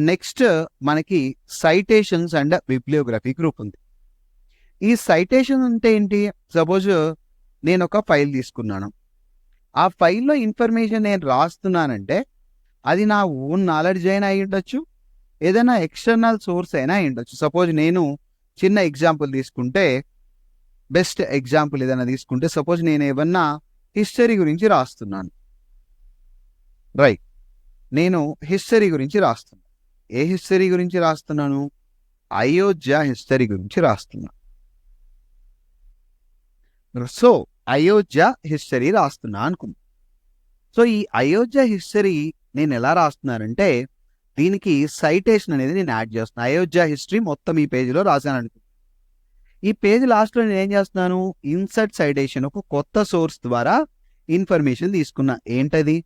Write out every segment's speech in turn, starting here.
Next మనకి citations and bibliography group ఉంది. ఈ సైటేషన్ అంటే ఏంటి? సపోజ్ నేను ఒక ఫైల్ తీసుకున్నాను, ఆ ఫైల్లో ఇన్ఫర్మేషన్ నేను రాస్తున్నానంటే అది నా ఓన్ నాలెడ్జ్ అయినా అయి ఉండొచ్చు, ఏదైనా ఎక్స్టర్నల్ సోర్స్ అయినా అయి ఉండొచ్చు. సపోజ్ నేను చిన్న ఎగ్జాంపుల్ తీసుకుంటే, బెస్ట్ ఎగ్జాంపుల్ ఏదైనా తీసుకుంటే, సపోజ్ నేను ఏమన్నా హిస్టరీ గురించి రాస్తున్నాను, రైట్? నేను హిస్టరీ గురించి రాస్తున్నాను. ఏ హిస్టరీ గురించి రాస్తున్నాను? అయోధ్య హిస్టరీ గురించి రాస్తున్నాను. సో అయోధ్య హిస్టరీ రాస్తున్నా అనుకుందాం. సో ఈ అయోధ్య హిస్టరీ నేను ఎలా రాస్తున్నానంటే, దీనికి సైటేషన్ అనేది నేను యాడ్ చేస్తున్నాను. అయోధ్య హిస్టరీ మొత్తం ఈ పేజీలో రాశాను అనుకుందాం. ఈ పేజ్ లాస్ట్లో నేను ఏం చేస్తున్నాను? ఇన్సర్ట్ సైటేషన్, ఒక కొత్త సోర్స్ ద్వారా ఇన్ఫర్మేషన్ తీసుకున్నా. ఏంటది?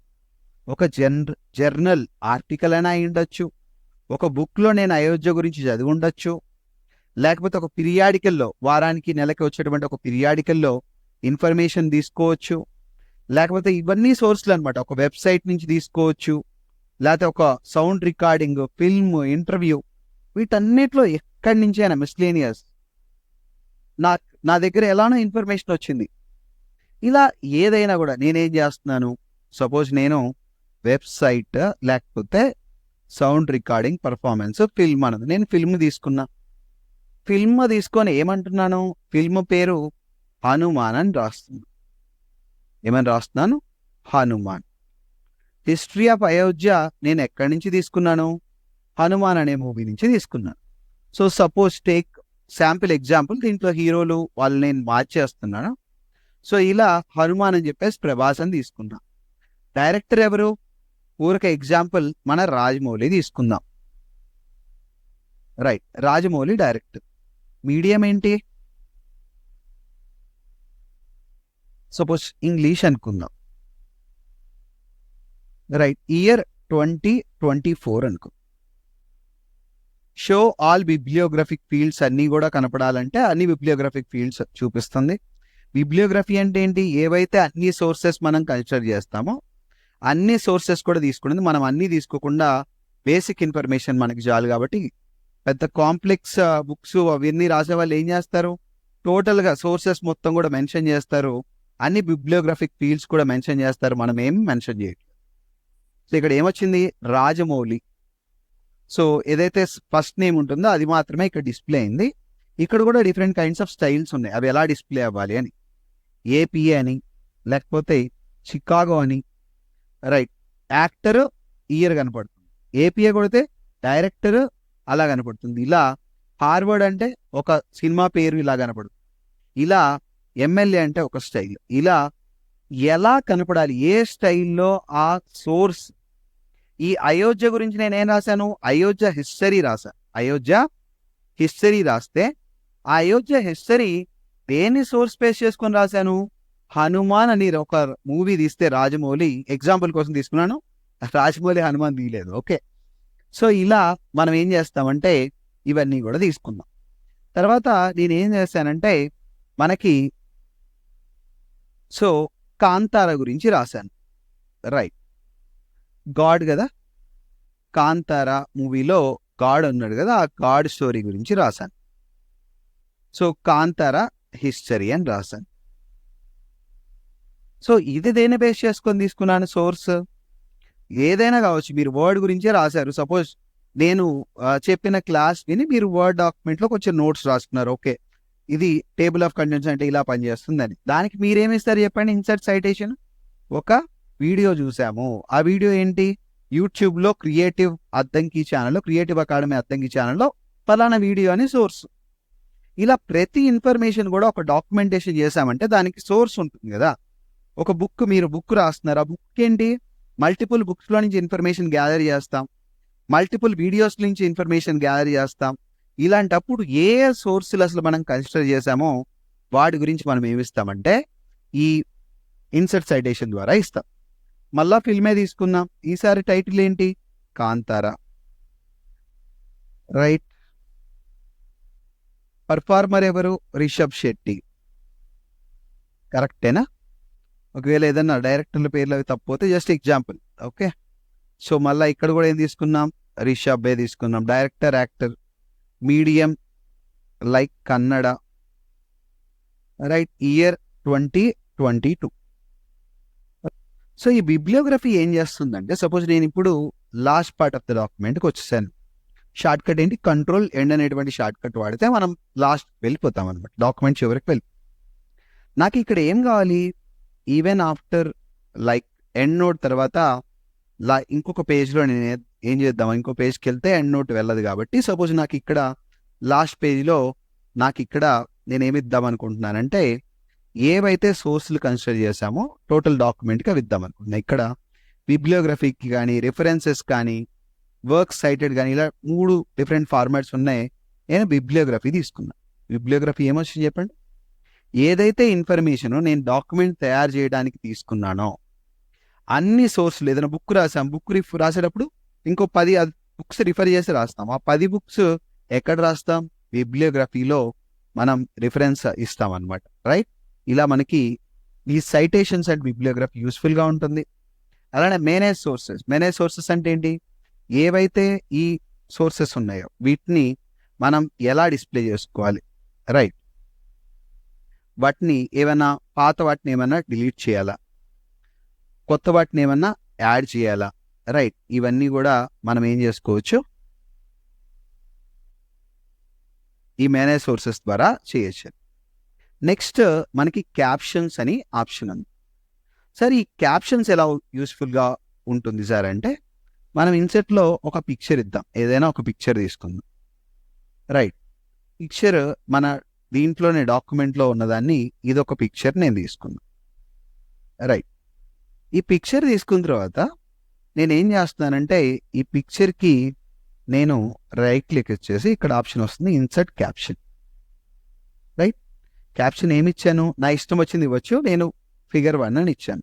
ఒక జర్నల్ ఆర్టికల్ అయినా అయి ఉండొచ్చు, ఒక బుక్లో నేను అయోధ్య గురించి చదివి ఉండొచ్చు, లేకపోతే ఒక పిరియాడికల్లో, వారానికి నెలకి వచ్చేటువంటి ఒక పిరియాడికల్లో ఇన్ఫర్మేషన్ తీసుకోవచ్చు, లేకపోతే ఇవన్నీ సోర్స్లు అనమాట. ఒక వెబ్సైట్ నుంచి తీసుకోవచ్చు, లేకపోతే ఒక సౌండ్ రికార్డింగ్, ఫిల్మ్, ఇంటర్వ్యూ, వీటన్నిటిలో ఎక్కడి నుంచైనా మిస్లేనియస్ నా దగ్గర ఎలానో ఇన్ఫర్మేషన్ వచ్చింది. ఇలా ఏదైనా కూడా నేనేం చేస్తున్నాను? సపోజ్ నేను వెబ్సైట్, లేకపోతే సౌండ్ రికార్డింగ్, పర్ఫార్మెన్స్, ఫిల్మ్ అన్నది. నేను ఫిల్మ్ తీసుకున్నా. ఫిల్మ్ తీసుకొని ఏమంటున్నాను? ఫిల్మ్ పేరు హనుమాన్ అని రాస్తున్నాను. ఏమని రాస్తున్నాను? హనుమాన్. హిస్టరీ ఆఫ్ అయోధ్య నేను ఎక్కడి నుంచి తీసుకున్నాను? హనుమాన్ అనే మూవీ నుంచి తీసుకున్నాను. So suppose take sample example, దీంట్లో హీరోలు వాళ్ళు నేను మార్చేస్తున్నాను. సో ఇలా హనుమాన్ అని చెప్పేసి ప్రభాస్ అని తీసుకున్నా. డైరెక్టర్ ఎవరు? ఊరిక ఎగ్జాంపుల్ మన రాజమౌళి తీసుకుందాం, రైట్? రాజమౌళి డైరెక్టర్. మీడియం ఏంటి? సపోజ్ ఇంగ్లీష్ అనుకుందాం, రైట్? ఇయర్ 2024 అనుకో. షో ఆల్ బిబ్లియోగ్రఫిక్ ఫీల్డ్స్ అన్నీ కూడా కనపడాలంటే అన్ని బిబ్లియోగ్రఫిక్ ఫీల్డ్స్ చూపిస్తుంది. బిబ్లియోగ్రఫీ అంటే ఏంటి? ఏవైతే అన్ని సోర్సెస్ మనం కన్సిడర్ చేస్తామో అన్ని సోర్సెస్ కూడా తీసుకునేది. మనం అన్నీ తీసుకోకుండా బేసిక్ ఇన్ఫర్మేషన్ మనకి చాలు. కాబట్టి పెద్ద కాంప్లెక్స్ బుక్స్ అవన్నీ రాసే వాళ్ళు ఏం చేస్తారు? టోటల్గా సోర్సెస్ మొత్తం కూడా మెన్షన్ చేస్తారు, అన్ని బిబ్లియోగ్రఫిక్ ఫీల్డ్స్ కూడా మెన్షన్ చేస్తారు. మనం ఏం మెన్షన్ చేయట్లేదు. సో ఇక్కడ ఏమొచ్చింది? రాజమౌళి. సో ఏదైతే ఫస్ట్ నేమ్ ఉంటుందో అది మాత్రమే ఇక్కడ డిస్ప్లే అయింది. ఇక్కడ కూడా డిఫరెంట్ కైండ్స్ ఆఫ్ స్టైల్స్ ఉన్నాయి, అవి ఎలా డిస్ప్లే అవ్వాలి అని. ఏపీఏ అని, లేకపోతే చికాగో అని, రైట్? యాక్టర్ ఇయర్ కనపడుతుంది, ఏపీఏ కొడితే డైరెక్టర్ అలా కనపడుతుంది. ఇలా హార్వర్డ్ అంటే ఒక సినిమా పేరు ఇలా కనపడుతుంది. ఇలా ఎమ్మెల్యే అంటే ఒక స్టైల్. ఇలా ఎలా కనపడాలి, ఏ స్టైల్లో ఆ సోర్స్. ఈ అయోధ్య గురించి నేనేం రాశాను? అయోధ్య హిస్టరీ రాశాను. అయోధ్య హిస్టరీ రాస్తే ఆ అయోధ్య హిస్టరీ దేన్ని సోర్స్ బేస్ చేసుకొని రాశాను? హనుమాన్ అని ఒక మూవీ తీస్తే రాజమౌళి, ఎగ్జాంపుల్ కోసం తీసుకున్నాను, రాజమౌళి హనుమాన్ తీయలేదు, ఓకే? సో ఇలా మనం ఏం చేస్తామంటే ఇవన్నీ కూడా తీసుకుందాం. తర్వాత నేనేం చేశానంటే మనకి సో కాంతార గురించి రాశాను, రైట్? గాడ్ కదా, కాంతార మూవీలో గాడ్ ఉన్నాడు కదా, ఆ గాడ్ స్టోరీ గురించి రాశాను. సో కాంతార హిస్టరీ అని రాశాను. సో ఇది దేన్ని బేస్ చేసుకొని తీసుకున్నాను సోర్స్? ఏదైనా కావచ్చు. మీరు వర్డ్ గురించే రాశారు. సపోజ్ నేను చెప్పిన క్లాస్ విని మీరు వర్డ్ డాక్యుమెంట్లో కొంచెం నోట్స్ రాసుకున్నారు, ఓకే ఇది టేబుల్ ఆఫ్ కంటెంట్స్ అంటే ఇలా పనిచేస్తుందని. దానికి మీరేమిస్తారు చెప్పండి? Insert citation. ఒక వీడియో చూసాము, ఆ వీడియో ఏంటి? యూట్యూబ్లో క్రియేటివ్ అద్దంకి ఛానల్లో, క్రియేటివ్ అకాడమీ అద్దంకి ఛానల్లో ఫలానా వీడియో అని సోర్స్. ఇలా ప్రతి ఇన్ఫర్మేషన్ కూడా ఒక డాక్యుమెంటేషన్ చేశామంటే దానికి సోర్స్ ఉంటుంది కదా. ఒక బుక్, మీరు బుక్ రాస్తున్నారు, ఆ బుక్ ఏంటి? మల్టిపుల్ బుక్స్లో నుంచి ఇన్ఫర్మేషన్ గ్యాదర్ చేస్తాం, మల్టిపుల్ వీడియోస్ నుంచి ఇన్ఫర్మేషన్ గ్యాదర్ చేస్తాం. ఇలాంటప్పుడు ఏ సోర్సులు అసలు మనం కన్సిడర్ చేసామో వాటి గురించి మనం ఏమిస్తామంటే ఈ ఇన్సర్ట్ సైటేషన్ ద్వారా ఇస్తాం. మళ్ళా ఫిల్మే తీసుకున్నాం, ఈసారి టైటిల్ ఏంటి? కాంతారా, రైట్? పర్ఫార్మర్ ఎవరు? రిషబ్ శెట్టి, కరెక్టేనా? ఒకవేళ ఏదన్నా డైరెక్టర్ల పేర్లు అవి తప్పిపోతే జస్ట్ ఎగ్జాంపుల్, ఓకే? సో మళ్ళీ ఇక్కడ కూడా ఏం తీసుకున్నాం? రిషబ్బే తీసుకుందాం. Director, actor, medium like Kannada, right, year 2022. So ఈ బిబ్లియోగ్రఫీ ఏం చేస్తుందంటే, సపోజ్ నేను ఇప్పుడు లాస్ట్ పార్ట్ ఆఫ్ ద డాక్యుమెంట్కి వచ్చేసాను. షార్ట్ కట్ ఏంటి, కంట్రోల్ ఎండ్ అనేటువంటి షార్ట్ కట్ వాడితే మనం లాస్ట్ వెళ్ళిపోతాం అనమాట, డాక్యుమెంట్ చివరికి వెళ్ళి. నాకు ఇక్కడ ఏం కావాలి, even after like end note తర్వాత ఇంకొక పేజ్లో నేను ఏం చేద్దాం, ఇంకో పేజ్కి వెళ్తే ఎండ్ నోట్ వెళ్ళదు కాబట్టి, సపోజ్ నాకు ఇక్కడ లాస్ట్ పేజ్లో నాకు ఇక్కడ నేను ఏమి ఇద్దాం అనుకుంటున్నానంటే, ఏవైతే సోర్స్లు కన్సిడర్ చేశామో టోటల్ డాక్యుమెంట్కి అవి ఇద్దాం అనుకుంటున్నా. ఇక్కడ బిబ్లియోగ్రఫీకి కానీ, రిఫరెన్సెస్ కానీ, వర్క్ సైటెడ్ కానీ, ఇలా 3 డిఫరెంట్ ఫార్మాట్స్ ఉన్నాయి. నేను బిబ్లియోగ్రఫీ తీసుకున్నా. బిబ్లియోగ్రఫీ ఏమొచ్చింది చెప్పండి, ఏదైతే ఇన్ఫర్మేషన్ నేను డాక్యుమెంట్ తయారు చేయడానికి తీసుకున్నానో అన్ని సోర్సులు, ఏదైనా బుక్ రాసాం, బుక్ రాసేటప్పుడు ఇంకో 10 బుక్స్ రిఫర్ చేసి రాస్తాం. ఆ 10 బుక్స్ ఎక్కడ రాస్తాం, బిబ్లియోగ్రఫీలో మనం రిఫరెన్స్ ఇస్తాం అనమాట, రైట్. ఇలా మనకి ఈ సైటేషన్స్ అండ్ బిబ్లియోగ్రఫీ యూస్ఫుల్గా ఉంటుంది. అలానే మేనేజ్ సోర్సెస్ అంటే ఏంటి, ఏవైతే ఈ సోర్సెస్ ఉన్నాయో వీటిని మనం ఎలా డిస్ప్లే చేసుకోవాలి, రైట్. వాటిని ఏమైనా పాత వాటిని ఏమైనా డిలీట్ చేయాలా, కొత్త వాటిని ఏమన్నా యాడ్ చేయాలా, రైట్. ఇవన్నీ కూడా మనం ఏం చేసుకోవచ్చు, ఈ మేనేజ్ సోర్సెస్ ద్వారా చేయొచ్చు. నెక్స్ట్ మనకి క్యాప్షన్స్ అని ఆప్షన్ ఉంది. సార్ ఈ క్యాప్షన్స్ ఎలా యూస్ఫుల్గా ఉంటుంది సార్ అంటే, మనం ఇన్సెట్లో ఒక పిక్చర్ ఇద్దాం, ఏదైనా ఒక పిక్చర్ తీసుకుందాం, రైట్. పిక్చర్ మన దీంట్లోనే డాక్యుమెంట్లో ఉన్నదాన్ని ఇదొక పిక్చర్ నేను తీసుకున్నాను, రైట్. ఈ పిక్చర్ తీసుకున్న తర్వాత నేనేం చేస్తున్నానంటే, ఈ పిక్చర్కి నేను రైట్ క్లిక్ ఇచ్చేసి ఇక్కడ ఆప్షన్ వస్తుంది ఇన్సర్ట్ క్యాప్షన్, రైట్. క్యాప్షన్ ఏమి ఇచ్చాను, నా ఇష్టం వచ్చింది ఇవ్వచ్చు, నేను ఫిగర్ 1 అని ఇచ్చాను,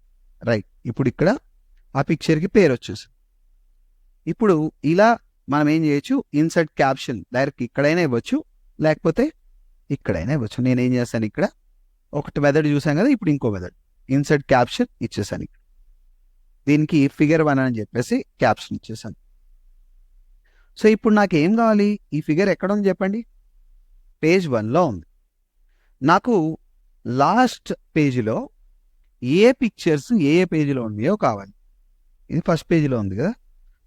రైట్. ఇప్పుడు ఇక్కడ ఆ పిక్చర్కి పేరు వచ్చేసింది. ఇప్పుడు ఇలా మనం ఏం చేయొచ్చు, ఇన్సర్ట్ క్యాప్షన్ డైరెక్ట్ ఇక్కడైనా ఇవ్వచ్చు, లేకపోతే ఇక్కడైనా ఇవ్వచ్చు. నేనేం చేస్తాను, ఇక్కడ ఒకటి మెథడ్ చూసాను కదా, ఇప్పుడు ఇంకో మెథడ్ ఇన్సర్ట్ క్యాప్షన్ ఇచ్చేసాను. దీనికి ఫిగర్ 1 అని చెప్పేసి క్యాప్షన్ ఇచ్చేసాను. సో ఇప్పుడు నాకు ఏం కావాలి, ఈ ఫిగర్ ఎక్కడ ఉంది చెప్పండి, పేజ్ 1లో ఉంది. నాకు లాస్ట్ పేజీలో ఏ పిక్చర్స్ ఏ పేజీలో ఉన్నాయో కావాలి. ఇది ఫస్ట్ పేజీలో ఉంది కదా,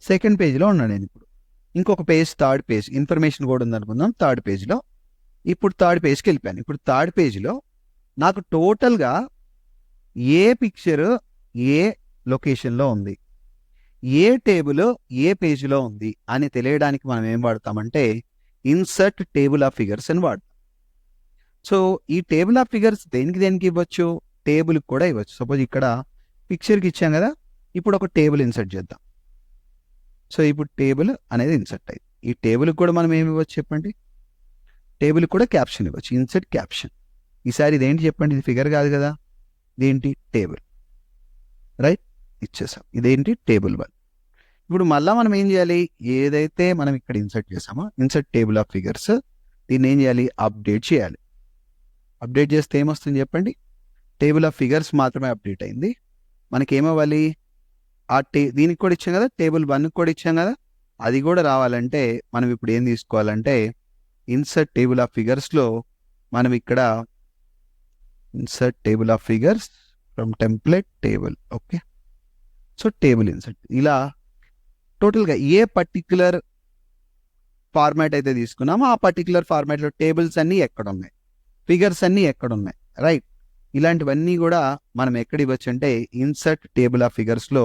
సెకండ్ పేజీలో ఉన్నాను నేను. ఇప్పుడు ఇంకొక పేజ్, థర్డ్ పేజ్, ఇన్ఫర్మేషన్ కూడా ఉంది అనుకుందాం, థర్డ్ పేజీలో. ఇప్పుడు థర్డ్ పేజ్కి వెళ్ళిపోయాను. ఇప్పుడు థర్డ్ పేజీలో నాకు టోటల్గా ఏ పిక్చర్ ఏ లొకేషన్లో ఉంది, ఏ టేబుల్ ఏ పేజీలో ఉంది అని తెలియడానికి మనం ఏం వాడతామంటే ఇన్సర్ట్ టేబుల్ ఆఫ్ ఫిగర్స్ అని వాడతాం. సో ఈ టేబుల్ ఆఫ్ ఫిగర్స్ దేనికి ఇవ్వచ్చు, టేబుల్కి కూడా ఇవ్వచ్చు. సపోజ్ ఇక్కడ పిక్చర్కి ఇచ్చాం కదా, ఇప్పుడు ఒక టేబుల్ ఇన్సర్ట్ చేద్దాం. సో ఇప్పుడు టేబుల్ అనేది ఇన్సర్ట్ అయింది. ఈ టేబుల్కి కూడా మనం ఏమి ఇవ్వచ్చు చెప్పండి, టేబుల్కి కూడా క్యాప్షన్ ఇవ్వచ్చు, ఇన్సర్ట్ క్యాప్షన్. ఈసారి ఇదేంటి చెప్పండి, ఇది ఫిగర్ కాదు కదా, ఇదేంటి టేబుల్, రైట్, ఇచ్చేసాం. ఇదేంటి టేబుల్ 1. ఇప్పుడు మళ్ళీ మనం ఏం చేయాలి, ఏదైతే మనం ఇక్కడ ఇన్సర్ట్ చేసామో ఇన్సర్ట్ టేబుల్ ఆఫ్ ఫిగర్స్, దీన్ని ఏం చేయాలి, అప్డేట్ చేయాలి. అప్డేట్ చేస్తే ఏమొస్తుంది చెప్పండి, టేబుల్ ఆఫ్ ఫిగర్స్ మాత్రమే అప్డేట్ అయింది. మనకి ఏమవ్వాలి, ఆ దీనికి కూడా ఇచ్చాం కదా, టేబుల్ 1కి కూడా ఇచ్చాం కదా, అది కూడా రావాలంటే మనం ఇప్పుడు ఏం తీసుకోవాలంటే ఇన్సర్ట్ టేబుల్ ఆఫ్ ఫిగర్స్లో మనం ఇక్కడ insert table of figures from template table, okay. So table insert, ఇలా టోటల్గా ఏ పర్టిక్యులర్ ఫార్మాట్ అయితే తీసుకున్నామో ఆ పర్టిక్యులర్ ఫార్మాట్లో టేబుల్స్ అన్నీ ఎక్కడ ఉన్నాయి, ఫిగర్స్ అన్నీ ఎక్కడ ఉన్నాయి, రైట్. ఇలాంటివన్నీ కూడా మనం ఎక్కడ ఇవ్వచ్చు అంటే ఇన్సర్ట్ టేబుల్ ఆఫ్ ఫిగర్స్లో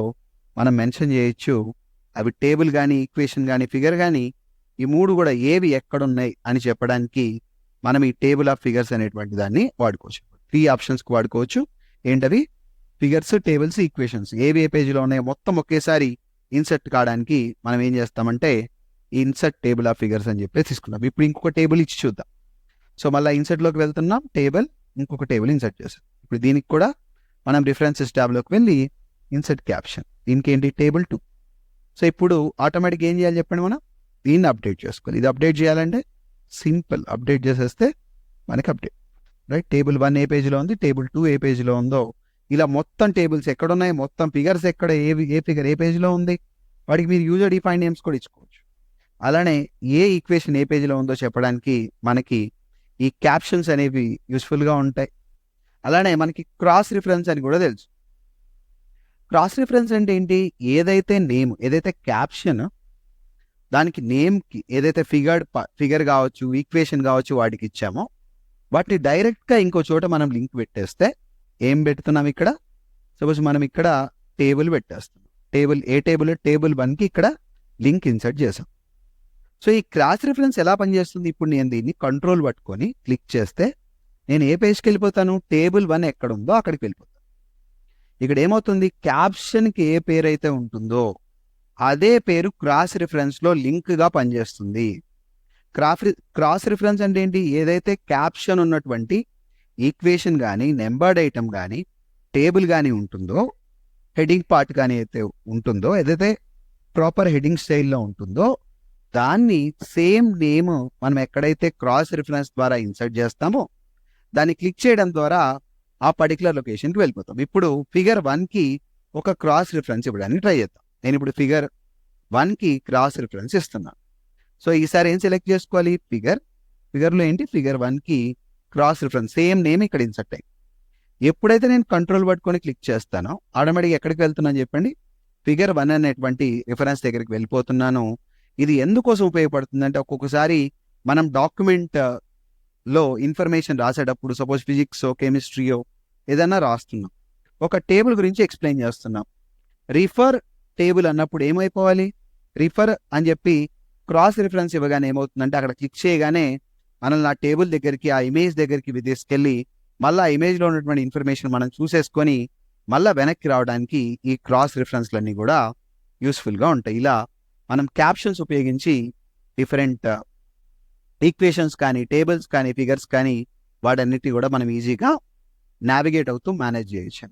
మనం మెన్షన్ చేయొచ్చు. అవి టేబుల్ కానీ, ఈక్వేషన్ కానీ, ఫిగర్ కానీ, ఈ 3 కూడా ఏవి ఎక్కడున్నాయి అని చెప్పడానికి మనం ఈ టేబుల్ ఆఫ్ ఫిగర్స్ అనేటువంటి దాన్ని వాడుకోవచ్చు. 3 ఆప్షన్స్కి వాడుకోవచ్చు. ఏంటవి, ఫిగర్స్, టేబుల్స్, ఈక్వేషన్స్, ఏవి ఏ పేజీలో ఉన్నాయో మొత్తం ఒకేసారి ఇన్సర్ట్ కావడానికి మనం ఏం చేస్తామంటే ఇన్సర్ట్ టేబుల్ ఆఫ్ ఫిగర్స్ అని చెప్పి తీసుకున్నాం. ఇప్పుడు ఇంకొక టేబుల్ ఇచ్చి చూద్దాం. సో మళ్ళీ ఇన్సర్ట్లోకి వెళ్తున్నాం, టేబుల్, ఇంకొక టేబుల్ ఇన్సర్ట్ చేసాం. ఇప్పుడు దీనికి కూడా మనం రిఫరెన్సెస్ ట్యాబ్లోకి వెళ్ళి ఇన్సర్ట్ క్యాప్షన్, దీనికి ఏంటి, టేబుల్ 2. సో ఇప్పుడు ఆటోమేటిక్ ఏం చేయాలి చెప్పండి, మనం దీన్ని అప్డేట్ చేసుకోవాలి. ఇది అప్డేట్ చేయాలంటే సింపుల్, అప్డేట్ చేసేస్తే మనకి అప్డేట్, రైట్. టేబుల్ 1 ఏ పేజీలో ఉంది, టేబుల్ 2 ఏ పేజీలో ఉందో, ఇలా మొత్తం టేబుల్స్ ఎక్కడ ఉన్నాయి, మొత్తం ఫిగర్స్ ఎక్కడ, ఏ ఫిగర్ ఏ పేజీలో ఉంది, వాటికి మీరు యూజర్ డిఫైన్ నేమ్స్ కూడా ఇచ్చుకోవచ్చు. అలానే ఏ ఈక్వేషన్ ఏ పేజీలో ఉందో చెప్పడానికి మనకి ఈ క్యాప్షన్స్ అనేవి యూస్ఫుల్గా ఉంటాయి. అలానే మనకి క్రాస్ రిఫరెన్స్ అని కూడా తెలుసు. క్రాస్ రిఫరెన్స్ అంటే ఏంటి? ఏదైతే క్యాప్షన్ దానికి నేమ్కి ఏదైతే ఫిగర్ కావచ్చు, ఈక్వేషన్ కావచ్చు వాటికి ఇచ్చామో వాటిని డైరెక్ట్గా ఇంకో చోట మనం లింక్ పెట్టేస్తే ఏం పెడుతున్నాం ఇక్కడ? సపోజ్ మనం ఇక్కడ టేబుల్ పెట్టేస్తున్నాం. టేబుల్ 1కి ఇక్కడ లింక్ ఇన్సర్ట్ చేసాం. సో ఈ క్రాస్ రిఫరెన్స్ ఎలా పనిచేస్తుంది? ఇప్పుడు నేను దీన్ని కంట్రోల్ పట్టుకొని క్లిక్ చేస్తే నేను ఏ పేజ్కి వెళ్ళిపోతాను? టేబుల్ 1 ఎక్కడ ఉందో అక్కడికి వెళ్ళిపోతాను. ఇక్కడ ఏమవుతుంది? క్యాప్షన్కి ఏ పేరు అయితే ఉంటుందో అదే పేరు క్రాస్ రిఫరెన్స్లో లింక్గా పనిచేస్తుంది. క్రాస్ రిఫరెన్స్ అంటే ఏంటి? ఏదైతే క్యాప్షన్ ఉన్నటువంటి ఈక్వేషన్ కానీ, నెంబర్డ్ ఐటమ్ కానీ, టేబుల్ కానీ ఉంటుందో, హెడింగ్ పార్ట్ కానీ అయితే ఉంటుందో, ఏదైతే ప్రాపర్ హెడింగ్ స్టైల్లో ఉంటుందో దాన్ని సేమ్ నేమ్ మనం ఎక్కడైతే క్రాస్ రిఫరెన్స్ ద్వారా ఇన్సర్ట్ చేస్తామో దాన్ని క్లిక్ చేయడం ద్వారా ఆ పర్టికులర్ లొకేషన్కి వెళ్ళిపోతాం. ఇప్పుడు ఫిగర్ 1కి ఒక క్రాస్ రిఫరెన్స్ ఇవ్వడానికి ట్రై చేద్దాం. నేను ఇప్పుడు ఫిగర్ 1కి క్రాస్ రిఫరెన్స్ ఇస్తున్నాను. సో ఈసారి ఏం సెలెక్ట్ చేసుకోవాలి? ఫిగర్లో ఏంటి? ఫిగర్ 1కి క్రాస్ రిఫరెన్స్ సేమ్ నేమ్ ఇక్కడ ఇన్సర్ట్ అయ్యి. ఎప్పుడైతే నేను కంట్రోల్ పట్టుకొని క్లిక్ చేస్తానో ఆటోమేటిక్గా ఎక్కడికి వెళ్తున్నాను చెప్పండి? ఫిగర్ 1 అనేటువంటి రిఫరెన్స్ దగ్గరికి వెళ్ళిపోతున్నాను. ఇది ఎందుకోసం ఉపయోగపడుతుందంటే ఒక్కొక్కసారి మనం డాక్యుమెంట్లో ఇన్ఫర్మేషన్ రాసేటప్పుడు సపోజ్ ఫిజిక్సో కెమిస్ట్రీయో ఏదన్నా రాస్తున్నాం, ఒక టేబుల్ గురించి ఎక్స్ప్లెయిన్ చేస్తున్నాం. రిఫర్ టేబుల్ అన్నప్పుడు ఏమైపోవాలి? రిఫర్ అని చెప్పి క్రాస్ రిఫరెన్స్ ఇవ్వగానే ఏమవుతుందంటే అక్కడ క్లిక్ చేయగానే మనల్ని ఆ టేబుల్ దగ్గరికి, ఆ ఇమేజ్ దగ్గరికి తీసుకెళ్ళి మళ్ళీ ఆ ఇమేజ్లో ఉన్నటువంటి ఇన్ఫర్మేషన్ మనం చూసేసుకొని మళ్ళీ వెనక్కి రావడానికి ఈ క్రాస్ రిఫరెన్స్లన్నీ కూడా యూస్ఫుల్గా ఉంటాయి. ఇలా మనం క్యాప్షన్స్ ఉపయోగించి డిఫరెంట్ ఈక్వేషన్స్ కానీ, టేబుల్స్ కానీ, ఫిగర్స్ కానీ వాటన్నిటి కూడా మనం ఈజీగా నావిగేట్ అవుతూ మేనేజ్ చేయొచ్చు.